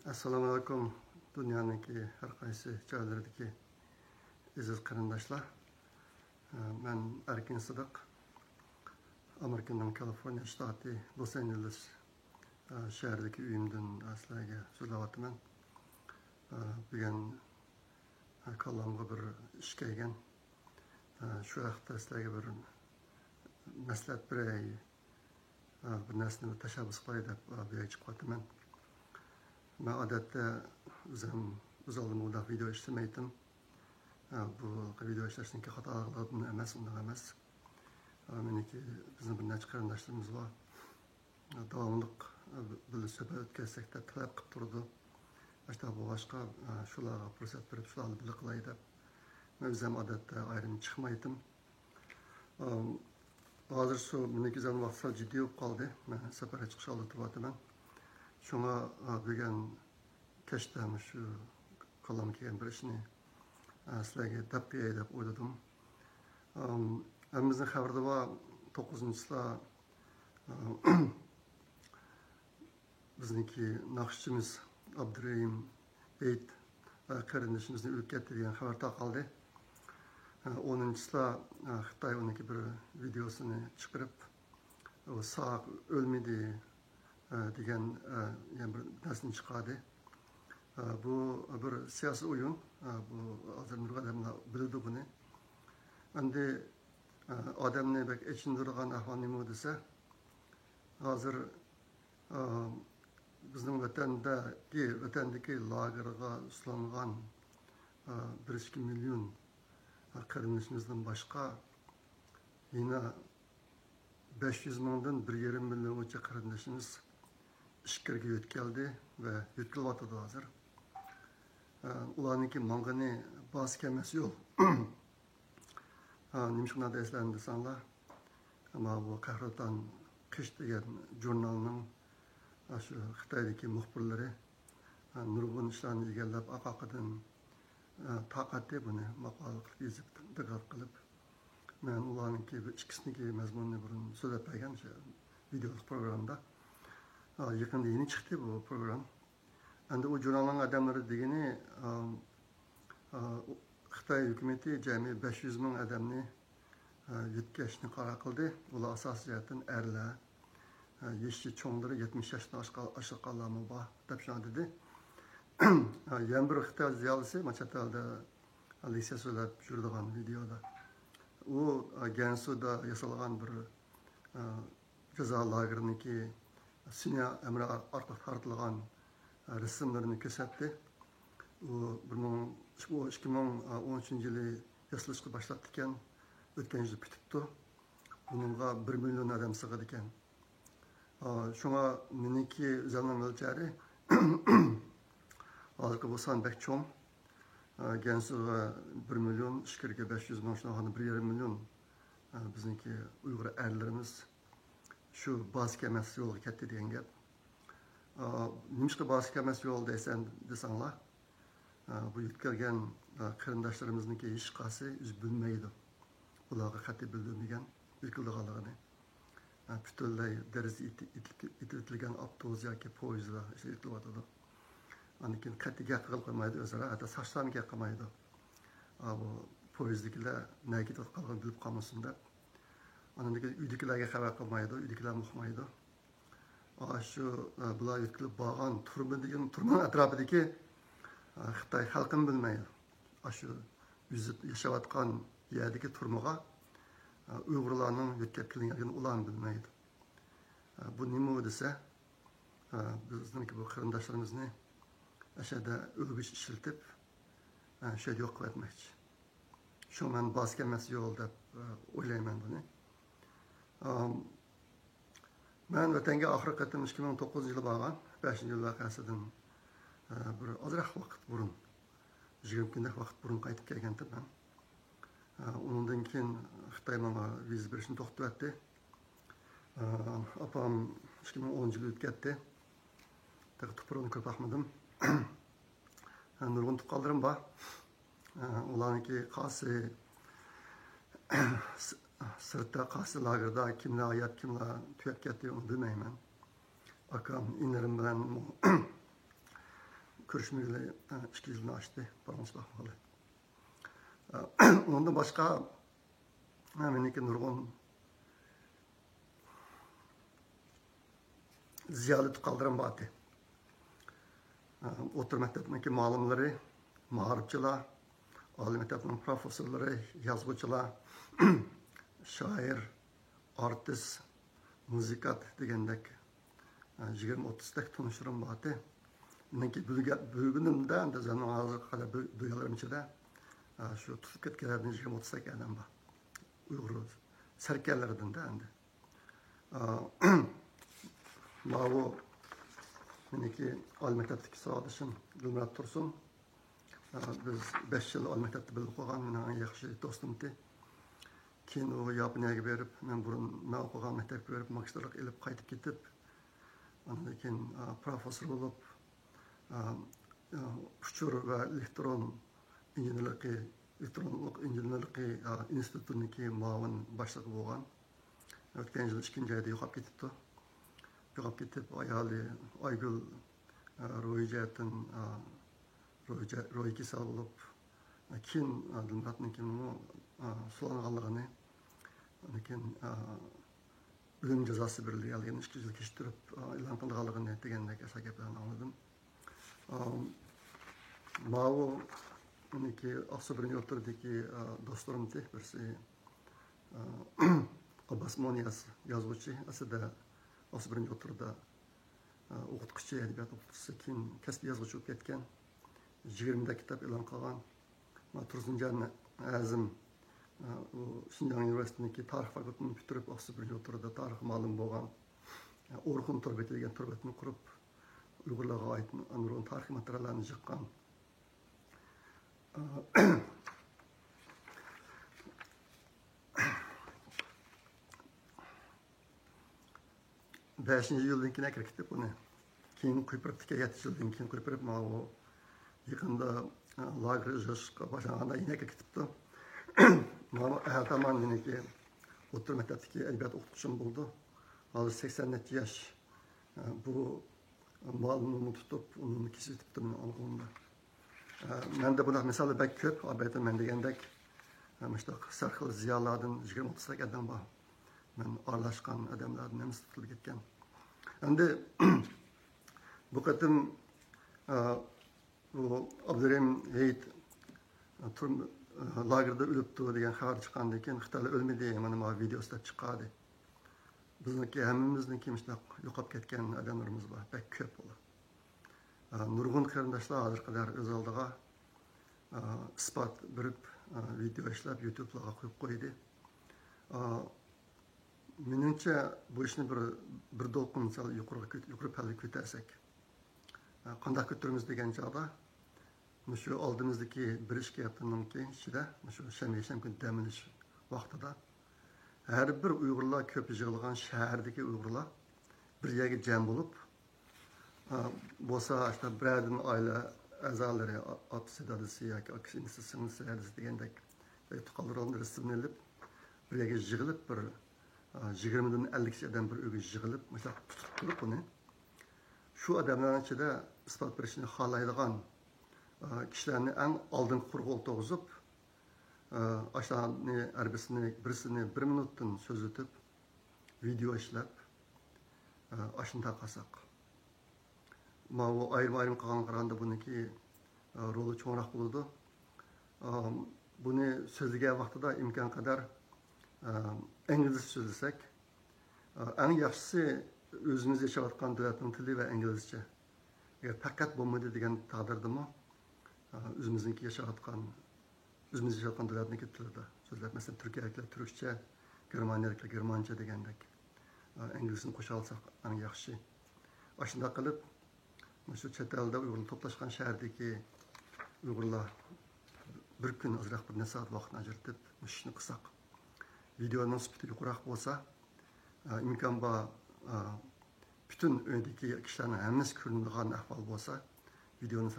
Assalomu alaykum. Dunyoniki har qaysi joylaridagi aziz qarindoshlar. Men Erkin Sidiq. Amerikaning Kaliforniya shtati Los Angeles shahridagi uyimdan sizlarga so'zlayapman. Bugun kallamga bir ish kelgan. Shu vaqtda sizlarga bir maslahat beray, bir narsani tashabbus qilay deb bu yerga chiqyapman. Ben adette o'z oldimda video ishlamaydim. Bu video ishlashning xatolardan emas, undan emas. Meniki bizning bir necha qarindoshlarimiz bor. Davomliq bir suhbat o'tkazsak deb talab qilib turdi. Başta bu boshqa shularga fursat berib shularni birga qilay deb. Men o'zim odatda ayrim chiqmaydim. Hozir shu meniki vaqtlar jiddiy bo'lib qoldi. Men safarga chiqish oldida turibman. Şuna bugün keştem şu kalam kelgan bir ishni sizlarga deb qo'yay deb o'yladim. Hammamizning xabarda bor 9-chilar bizniki naqshchimiz Abdurahim Beyt qarindishimizni o'lib ketdi degan xabar tarqaldi. 10-chilar Xitoy uniki bir videosini chiqarib, o sağ ölmedi degan bir narsani chiqardi. Bu bir siyosiy o'yin. Bu hozir nurg'un odamlar biladi buni. Endi odamni bak ichindirgan ahvol nima desa, hozir bizning vatandagi lagerga ushlangan 1-2 million qarindishimizdan boshqa yana 500 mingdan 1,5 milliongacha qarindishimiz ishkirga yo'tkaldi va yo'tkilyapti hozir. Ularniki mangani bas kemas yo'l. Nimishqana deysizlar desanglar, ama bu Qahraton qish degan jurnalning shu Xitoydagi muxbirlari nurg'un ishlarni egallab aqoqidan taqatdi buni maqola qilib yozib diqqat qilib. Men ularniki ikkisiniki mazmunini burun so'zlab bergan shu videolik programda. Yakında yeni çıktı bu program. Endi o jurnalning adamlari degani Xitoy hukumati jami 500 ming odamni yetkazishni qaror qildi. Ular asosiyatan erlar, yoshi cho'nglari 70 yoshdan oshganlarmi bor deb dedi. Yana bir Xitoy ziyolisi Machatalda Alicia so'zlab yuradigan videoda. U Gansuda yasalgan bir jazo lageriniki Sinya emri orqali tarqatilgan rasmlarni ko'rsatdi. U 2013-yili yasalishga boshladi ekan, o'tgan yil bitibdi. Buningga 1 million odam sig'adi ekan. Shunga meniki o'zimning o'lchari hozirgi bu son bek cho'ng. Gansuga 1 million, ishkirga 500 ming, shunga 1,5 million bizniki Uyg'ur erlarimiz şu bas kemas yo'lga ketdi degan gap. Nimishqa bas kemas yo'l desanglar, bu yetkelgan qarindoshlarimizning hech qaysi o'z bilmaydi. Ularga qat'iy bildirmagan yetkiligini. Butunlay daraja itilgan avtobus yoki poyezdlar ishlatyapti. Anikin qat'iy gap qilmaydi o'zaro, hatto sochlarni gap qilmaydi. Bu poyezddagilar nega ketib qolganini bilib qolmasin deb. Anındaki uydakilarga xabar qilmaydi, uydakilar muhmaydi. Shu bular yetkilib borgan turma atrofidagi Xitoy xalqini bilmaydi. Shu yüzib yashayotgan yerdagi turmaga Uyg'urlarning yetkazib kelinganini ularni bilmaydi. Bu nima desa, bizniki bu qarindoshlarimizni ashada o'lgich ishiltib, shu yo'q qilib etmoqchi. Shu men bas kelmas yo'l deb o'ylayman buni. Ben vatanga oxirgi qatim 2009-yili borgan, 5-yil vaqasidan bir ozroq vaqt burun, 20 kunlik vaqt burun qaytib kelgandim men. Undan keyin Xitoy menga viza berishni to'xtatdi. Apam 2010-yil o'tib ketdi. Tupurini ko'p baxmadim. Nurg'un tuqqanlarim bor. Ularniki qaysi sırtta qaysi lagerda kimlar yat, kimlar tugab ketdi, onu bilmayman. Akam inlerim bilan görüşmeyeli 2 yılını açtı. Bağımsız bakmalı. Ondan başka meniki nurgun ziyaret kaldıran batı. Otur mektebindeki malumları, mağaripçiler, Ali mektebinin profesörleri, yazgıçılar, şair, artist, müzikat degandek 20-30 tanışırım batı. Meniki bugünümde de zaman hazır kadar duyularım içinde şu tutup ketkelerden 20-30 adam var. Uygur serkellerden de endi. Mavu meniki Ali mektebdeki sağdaşım Gülmurat Tursun. Biz 5 yıl Ali mektebde bilip qo'ygan mening yaxshi do'stimdi. Keyin u Yaponiyaga berib, men burun men o'qigan maktabga berib, magistrlik ilib qaytib ketib, ondan keyin professor bo'lib, uchur va elektron injenerligi institutiniki muavin boshlig'i bo'lgan. O'tgan yil 2-oyda yo'qolib ketibdi. Yo'qolib ketib, ayoli Aygul ro'yijatdan ro'y kasal bo'lib, keyin Dilmuratniki sulanganligini, lekin o'lim jazosi berilganligini 2 yil kechtirib e'lon qilganligini degandek gaplarni angladim. Mao meniki Oqsubrni o'tirdiki do'stlarimdi, birisi Abbas Moniyas yozuvchi, aslida Oqsubrni o'tirda o'qituvchi, adabiyot o'qituvchisi, keyin kasbiy yozuvchi bo'lib ketgan. 20 ta kitap e'lon qilgan. Tursunjon Azim Şinjan Üniversitesi'ndeki tarix fakültesini bitirip Oqsubrni o'tirda tarix ma'lum bo'lgan. Orxun turbeti degan turbetni qurib, Uyg'urlarga oid nurg'un tarixiy materiallarni chiqqan. 5-ci yıldan keyin kirib buni. Keyin qo'yib tikka 7 yildan keyin qo'yib mana yaqinda lager ijroshga boshlaganda yana ketibdi. Mana ertaman meniki o'rta maktabdagi adabiyot o'qituvchim bo'ldi. Hozir 80 yosh. Bu ma'lumotni tutib, uni kesitibdim alg'onda. Menda bunaqa misollar bak ko'p, albatta men degandek mushtaq sarxil ziyolardan 20-30 odam bor. Men aralashgan odamlardan nima tutilib ketgan. Endi bu qatim bu Abdurrahim Heyit lagerda o'libdi degan xabar chiqqandan keyin Xitoylar o'lmadi, mana bu video ishlab chiqadi. Bizniki hammamizniki mushtaq yo'qolib ketgan odamlarimiz bor, bak ko'p ular. Nurg'un qarindoshlar hozir qadar o'z oldiga isbot berib video ishlab YouTube'larga qo'yib qo'ydi. Menimcha bu ishni bir do'lqin misol yuqori palga ko'tarsak, qanday ko'taramiz degan chog'da shu oldimizdagi bir ishga haftadan keyin ichida shu shanba kun dam olish vaqtida har bir Uyg'urlar ko'p yig'ilgan shahardagi Uyg'urlar bir yerga jam bo'lib bo'lsa işte birdan oila a'zolari otasi dadasi yoki akasi singlisi degandek qoldirgan rasmni olib bir yerga yig'ilib bir 20dan 50 kishi odam bir uyga yig'ilib mesela tutib turib buni shu odamlarning ichida isbot berishni xohlaydigan kishilarni eng oldingi quruq o'ltirg'izib ashani birisini 1 minutdan so'z o'tib video ishlab ashunda qilsak bu ayrim qilgan qaraganda buniki roli cho'nroq bo'ladi. Buni so'zlagan vaqtida imkon qadar inglizcha so'zlasak, eng yaxshisi o'zimiz yashayotgan davlatning tili va inglizcha. Agar faqat bo'lmaydi degan taqdirdami, o'zimizniki yashayotgan davlatniki tilida so'zlab, masalan turkiyaliklar turkcha, germaniyaliklar germancha degandek inglizchani qo'sha olsak eng yaxshi. Shunday qilib shu chet elda Uyg'urlar to'plashgan shahardagi Uyg'urlar bir kun ozroq bir soat vaqtni ajratib ishni qilsak, videoning sifati yuqoriroq bo'lsa, imkon bor bütün öndeki kishilarning hammasi ko'rinadigan ahvol bo'lsa, videoni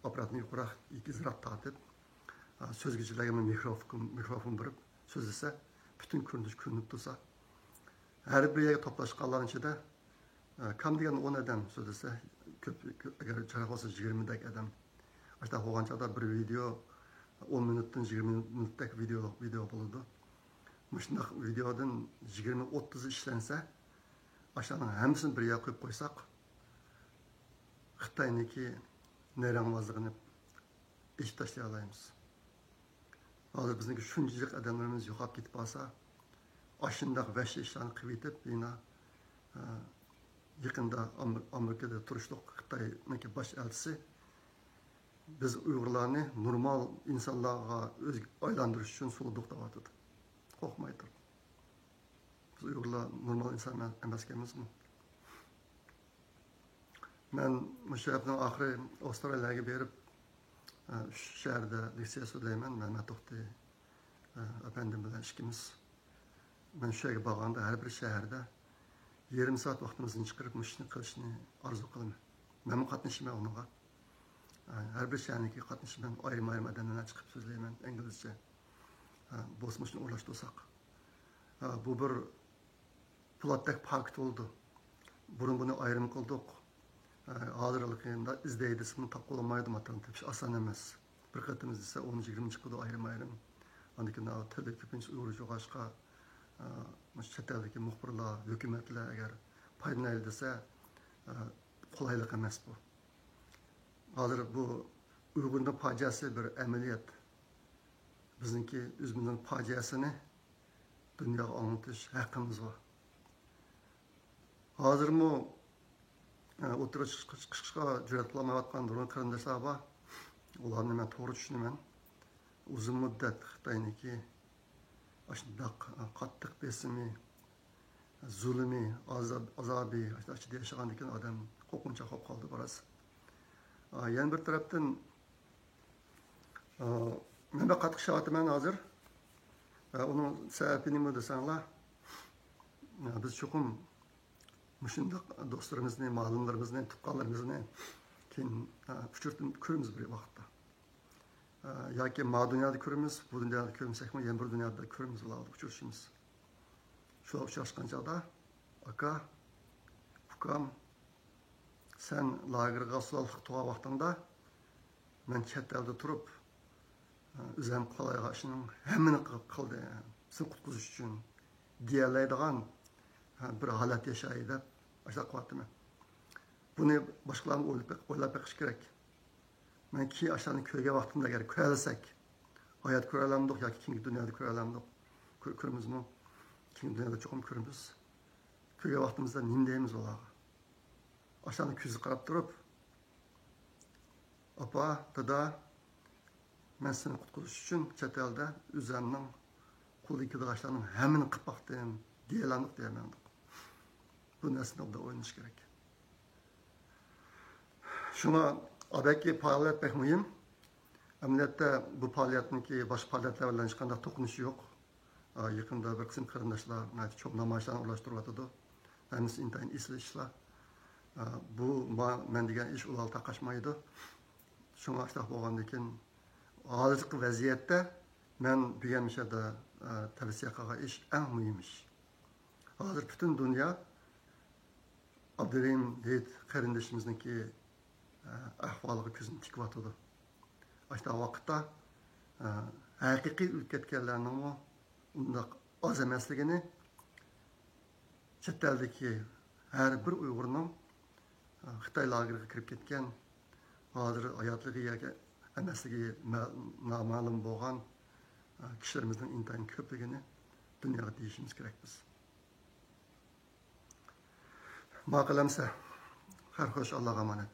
apparatni yuqoriroq izroq tortib, so'zgichilarga mikrofon berib so'zlasa, bütün ko'rinish ko'rinib tursa, har bir yerga to'plashganlarning ichida Kam degan 10 adam so'zlasa, agar charaq olsa 20 dak adam. Ashta bo'lgan chaqda bir video 10 minutdan 20 minutlik video bo'ladi. Mushundoq videodan 20-30 ishlansa, ashtaning hammasini bir yoqqa qo'yib qo'ysak, Xitoyniki nerangmazligini ish tashlay olamiz. Hozir bizniki shunchalik odamlarimiz yo'qolib ketib qolsa, ashundoq vahshiy ishlarni qilib yetib, yana yaqinda Amerikada turishliq Xitoyniki bosh elchisi biz Uyg'urlarni normal insonlarga aylantirish uchun sulduq deyotdi. Qo'rqmay turib. Biz Uyg'urlar normal inson emaskanmizmi? Men o'sha yilning oxiri Avstraliyaga berib, shu shaharda litsey o'qiyman. Men to'xti apandim bilan ishimiz. Men shu yerga borganda har bir shaharda yarim soat vaqtimizni chiqarib mushni qilishni orzu qilaman. Men qatnashmayman unga. Har bir shaharniki qatnashmayman, ayrim odamlarga chiqib so'zlayman inglizcha. Bosmashni o'rlashtirsak. Bu bir platdak pakt oldu. Bunu ayrım qildik. Hozirlikda izlaydisini topqolamaydi matan tepish oson emas. Bir qatimiz esa 10-20 chiqadi ayrim. Andikin tilda ko'pincha Uyg'urcha yo'qashqa chet eldagi muxbirlar, hukumatlar agar foydalanadi desa, qulaylik emas bu. Hozir bu Uyg'urning fojiasi bir amaliyot. Bizniki o'zimizning fojiasini dunyoga anglatish haqqimiz bor. Hozirmi o'tira chiqishga jur'at qilmayotgan nurg'un qarindoshlar bor. Ularni men to'g'ri tushunaman. Uzun muddat Xitoyniki ashundoq qattiq besimi, zulmi, azobi, ichida yashagan ekan odam qo'rqinchoq bo'lib qoldi biroz. Yana bir tarafdan men qattiq sha'ataman hozir. Uning sababini nima desanglar, biz cho'qim mushundoq do'stlarimizni, ma'lumlarimizni, tuqqanlarimizni keyin uchirtib ko'ramiz bir vaqtda. Yoki ma dunyoda ko'ramiz, bu dunyoda ko'rmasakmi, yana bir dunyoda ko'ramiz, ularni uchrashimiz. Shu uchrashgan chog'da aka, ukam, sen lagerga sulh tuğa vaqtında men chet elda turib o'zim qo'layga ishning hammani qildi. Sizni qutqizish uchun deyiladigan bir holat yashaydi deb ashaqotiman. Buni boshqalarni o'ylab beqish kerak. Men ki ashani ko'rgan vaqtimda agar ko'ralsak, hayot ko'ralamdik yoki keyingi dunyoda ko'ralamdik. Ko'ramizmi? Keyingi dunyoda cho'qim ko'ramiz. Ko'rgan vaqtimizda nima deymiz ularga? Ashani ko'zi qarab turib, "Apa, dada, men seni qutqizish uchun chet elda o'zimning qo'lidagi ishlarning hammani qilib baqdim" deyalandik deyman. Bu narsada o'ynash kerak. Shuna adaki faaliyet pek mühim. Ameliyatda bu faaliyetninki başka faaliyetler bilan hech qanday to'qinishi yo'q. Yaqinda bir qism qarindoshlar çok namoyishlarni o'rlashtiryapti. Hammasi intayin esli ishlar. Bu men degan ish ular taqashmaydi. Shunga ishtah bo'lgandan keyin hozirgi vaziyatda men deganmishada tavsiya qilgan ish eng muhim ish. Hozir butun dunyo Abdurahim deydi qarindoshimizniki ahvoliga ko'zini tikyapti. Ashta vaqtda haqiqiy o'tkatganlarning undaq oz emasligini chet eldagi har bir Uyg'urning Xitoy lageriga kirib ketgan, hozir hayotligi yoki emasligi noma'lum bo'lgan kishilarimizning intayin ko'pligini dunyoga deyishimiz kerak biz. Ma'qulamsa, har xo'sh Allohga omonat.